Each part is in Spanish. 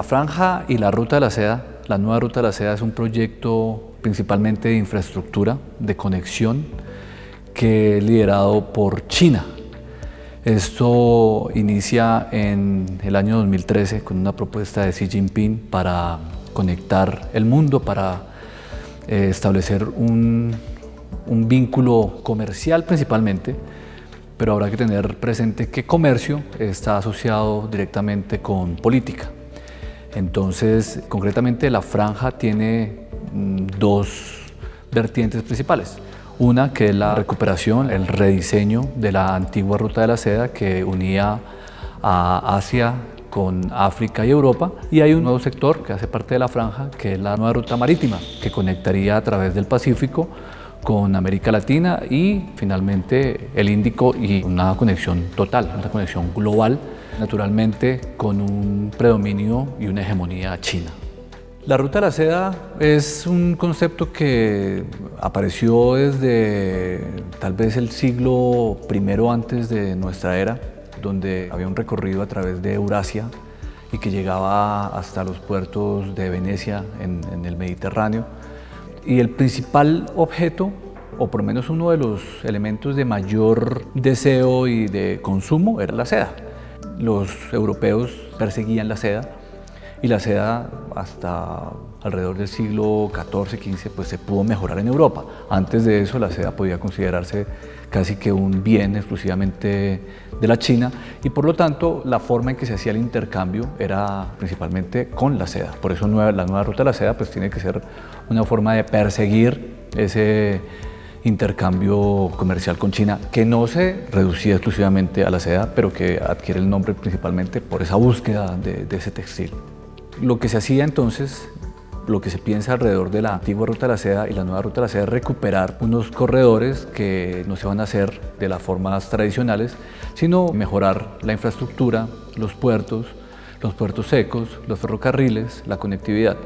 La Franja y la Ruta de la Seda, la nueva Ruta de la Seda, es un proyecto principalmente de infraestructura, de conexión, que es liderado por China. Esto inicia en el año 2013 con una propuesta de Xi Jinping para conectar el mundo, para establecer un vínculo comercial principalmente, pero habrá que tener presente que comercio está asociado directamente con política. Entonces, concretamente, la Franja tiene dos vertientes principales. Una que es la recuperación, el rediseño de la antigua Ruta de la Seda que unía a Asia con África y Europa, y hay un nuevo sector que hace parte de la Franja, que es la nueva ruta marítima, que conectaría a través del Pacífico con América Latina y finalmente el Índico, y una conexión total, una conexión global, naturalmente con un predominio y una hegemonía china. La Ruta de la Seda es un concepto que apareció desde tal vez el siglo I antes de nuestra era, donde había un recorrido a través de Eurasia y que llegaba hasta los puertos de Venecia en el Mediterráneo. Y el principal objeto, o por lo menos uno de los elementos de mayor deseo y de consumo, era la seda. Los europeos perseguían la seda, y la seda hasta alrededor del siglo XIV-XV pues se pudo mejorar en Europa. Antes de eso la seda podía considerarse casi que un bien exclusivamente de la China, y por lo tanto la forma en que se hacía el intercambio era principalmente con la seda. Por eso la nueva Ruta de la Seda pues tiene que ser una forma de perseguir ese intercambio comercial con China, que no se reducía exclusivamente a la seda, pero que adquiere el nombre principalmente por esa búsqueda de ese textil. Lo que se hacía entonces, lo que se piensa alrededor de la antigua Ruta de la Seda y la nueva Ruta de la Seda, es recuperar unos corredores que no se van a hacer de las formas tradicionales, sino mejorar la infraestructura, los puertos secos, los ferrocarriles, la conectividad,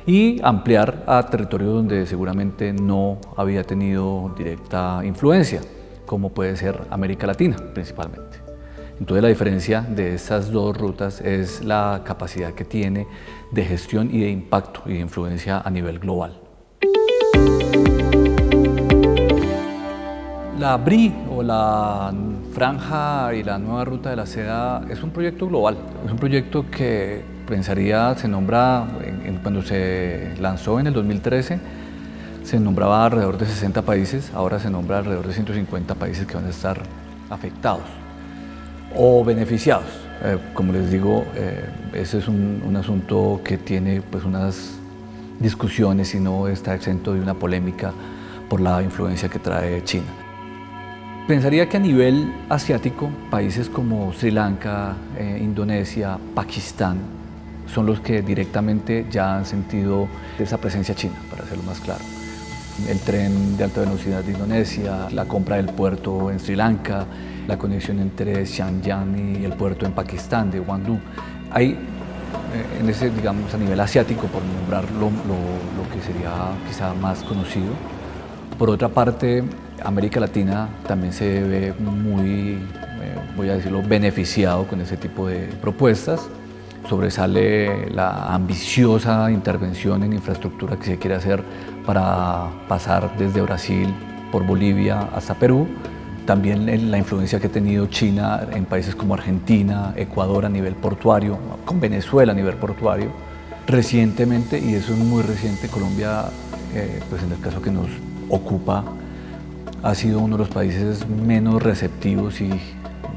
y ampliar a territorios donde seguramente no había tenido directa influencia, como puede ser América Latina principalmente. Entonces la diferencia de estas dos rutas es la capacidad que tiene de gestión y de impacto y de influencia a nivel global. La BRI, o la Franja y la nueva Ruta de la Seda, es un proyecto global. Es un proyecto que se nombra, cuando se lanzó en el 2013, se nombraba alrededor de 60 países, ahora se nombra alrededor de 150 países que van a estar afectados o beneficiados. Como les digo, ese es un asunto que tiene pues unas discusiones y no está exento de una polémica por la influencia que trae China. Pensaría que a nivel asiático, países como Sri Lanka, Indonesia, Pakistán, son los que directamente ya han sentido esa presencia china, para hacerlo más claro. El tren de alta velocidad de Indonesia, la compra del puerto en Sri Lanka, la conexión entre Xianyang y el puerto en Pakistán de Wangdo. Hay, en ese, digamos, a nivel asiático, por nombrar lo que sería quizá más conocido. Por otra parte, América Latina también se ve muy, voy a decirlo, beneficiado con ese tipo de propuestas. Sobresale la ambiciosa intervención en infraestructura que se quiere hacer para pasar desde Brasil por Bolivia hasta Perú. También la influencia que ha tenido China en países como Argentina, Ecuador a nivel portuario, con Venezuela a nivel portuario. Recientemente, y eso es muy reciente, Colombia, pues en el caso que nos ocupa, ha sido uno de los países menos receptivos y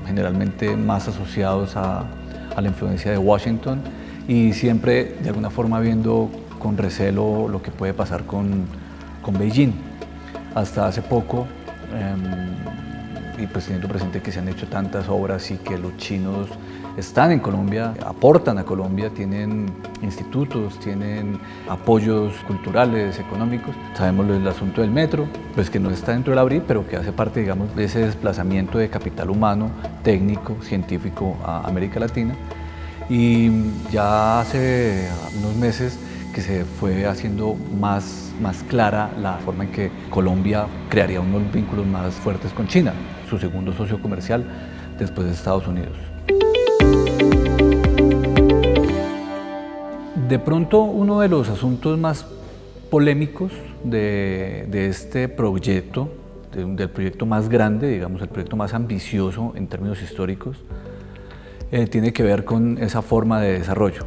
generalmente más asociados a la influencia de Washington, y siempre de alguna forma viendo con recelo lo que puede pasar con Beijing. Hasta hace poco, y pues teniendo presente que se han hecho tantas obras y que los chinos están en Colombia, aportan a Colombia, tienen institutos, tienen apoyos culturales, económicos. Sabemos el asunto del metro, pues que no está dentro de la BRI, pero que hace parte, digamos, de ese desplazamiento de capital humano, técnico, científico a América Latina. Y ya hace unos meses que se fue haciendo más clara la forma en que Colombia crearía unos vínculos más fuertes con China, su segundo socio comercial después de Estados Unidos. De pronto, uno de los asuntos más polémicos de este proyecto, del proyecto más grande, digamos, el proyecto más ambicioso en términos históricos, tiene que ver con esa forma de desarrollo.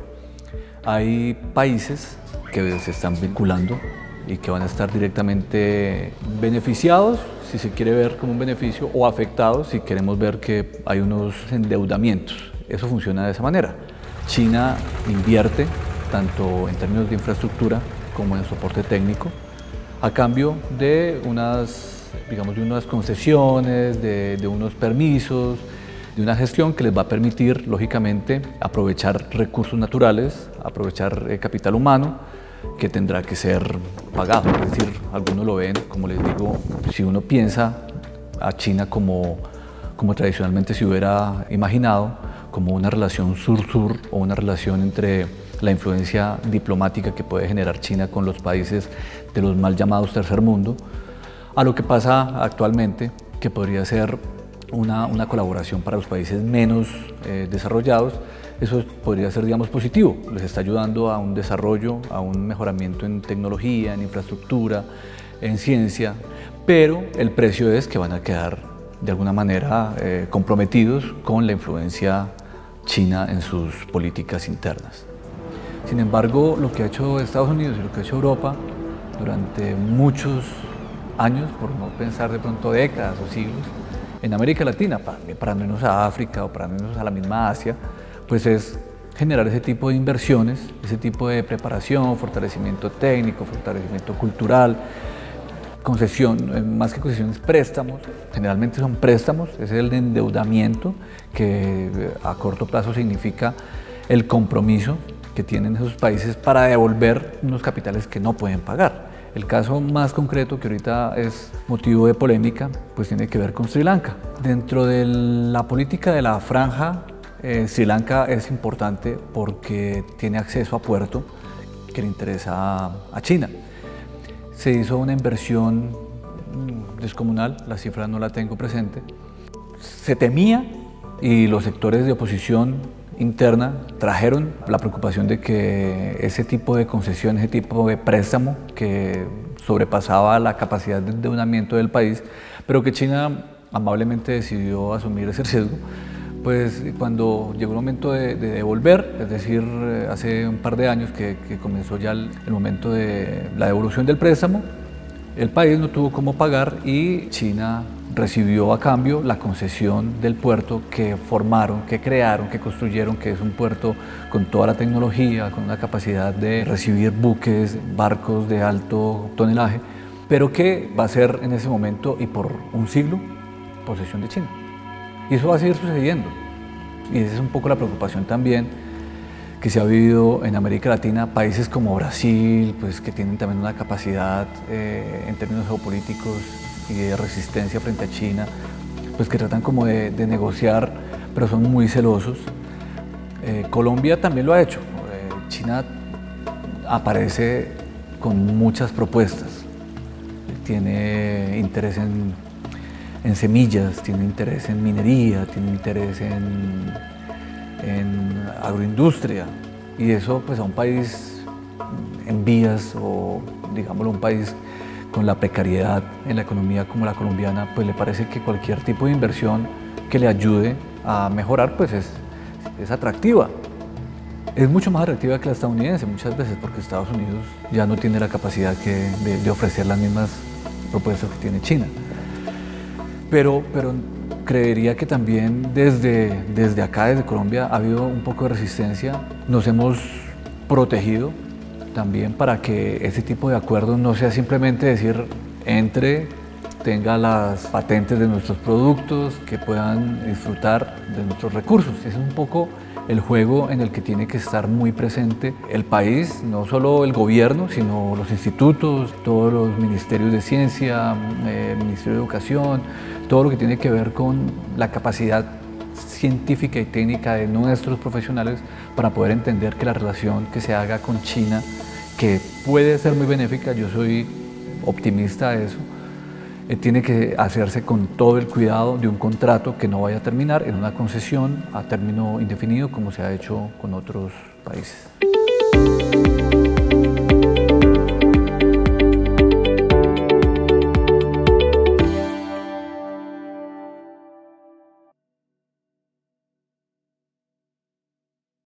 Hay países que se están vinculando y que van a estar directamente beneficiados, si se quiere ver como un beneficio, o afectados si queremos ver que hay unos endeudamientos. Eso funciona de esa manera. China invierte tanto en términos de infraestructura como en soporte técnico, a cambio de unas, digamos, de unas concesiones, de unos permisos, de una gestión que les va a permitir, lógicamente, aprovechar recursos naturales, aprovechar capital humano, que tendrá que ser pagado. Es decir, algunos lo ven, como les digo, si uno piensa a China como tradicionalmente se hubiera imaginado, como una relación sur-sur o una relación entre la influencia diplomática que puede generar China con los países de los mal llamados tercer mundo, a lo que pasa actualmente, que podría ser una colaboración para los países menos desarrollados. Eso podría ser, digamos, positivo, les está ayudando a un desarrollo, a un mejoramiento en tecnología, en infraestructura, en ciencia, pero el precio es que van a quedar de alguna manera comprometidos con la influencia china en sus políticas internas. Sin embargo, lo que ha hecho Estados Unidos y lo que ha hecho Europa durante muchos años, por no pensar de pronto décadas o siglos, en América Latina, para no irnos a África o para no irnos a la misma Asia, pues es generar ese tipo de inversiones, ese tipo de preparación, fortalecimiento técnico, fortalecimiento cultural, concesión, más que concesiones, préstamos, generalmente son préstamos, es el endeudamiento que a corto plazo significa el compromiso que tienen esos países para devolver unos capitales que no pueden pagar. El caso más concreto, que ahorita es motivo de polémica, pues tiene que ver con Sri Lanka. Dentro de la política de la franja, Sri Lanka es importante porque tiene acceso a puerto que le interesa a China. Se hizo una inversión descomunal, la cifra no la tengo presente. Se temía y los sectores de oposición interna trajeron la preocupación de que ese tipo de concesión, ese tipo de préstamo que sobrepasaba la capacidad de endeudamiento del país, pero que China amablemente decidió asumir ese riesgo, pues cuando llegó el momento de devolver, es decir, hace un par de años que comenzó ya el momento de la devolución del préstamo, el país no tuvo cómo pagar y China recibió a cambio la concesión del puerto que formaron, que crearon, que construyeron, que es un puerto con toda la tecnología, con una capacidad de recibir buques, barcos de alto tonelaje, pero que va a ser en ese momento y por un siglo posesión de China. Y eso va a seguir sucediendo. Y esa es un poco la preocupación también que se ha vivido en América Latina, países como Brasil, pues, que tienen también una capacidad en términos geopolíticos y de resistencia frente a China, pues que tratan como de negociar, pero son muy celosos. Colombia también lo ha hecho. China aparece con muchas propuestas, tiene interés en semillas, tiene interés en minería, tiene interés en agroindustria, y eso pues a un país en vías o digámoslo un país con la precariedad en la economía como la colombiana, pues le parece que cualquier tipo de inversión que le ayude a mejorar pues es atractiva. Es mucho más atractiva que la estadounidense muchas veces porque Estados Unidos ya no tiene la capacidad de ofrecer las mismas propuestas que tiene China. Pero creería que también desde acá, desde Colombia, ha habido un poco de resistencia. Nos hemos protegido también para que ese tipo de acuerdos no sea simplemente decir entre, tenga las patentes de nuestros productos, que puedan disfrutar de nuestros recursos. Ese es un poco el juego en el que tiene que estar muy presente el país, no solo el gobierno, sino los institutos, todos los ministerios de ciencia, el Ministerio de Educación, todo lo que tiene que ver con la capacidad científica y técnica de nuestros profesionales para poder entender que la relación que se haga con China, que puede ser muy benéfica, yo soy optimista de eso, tiene que hacerse con todo el cuidado de un contrato que no vaya a terminar en una concesión a término indefinido como se ha hecho con otros países.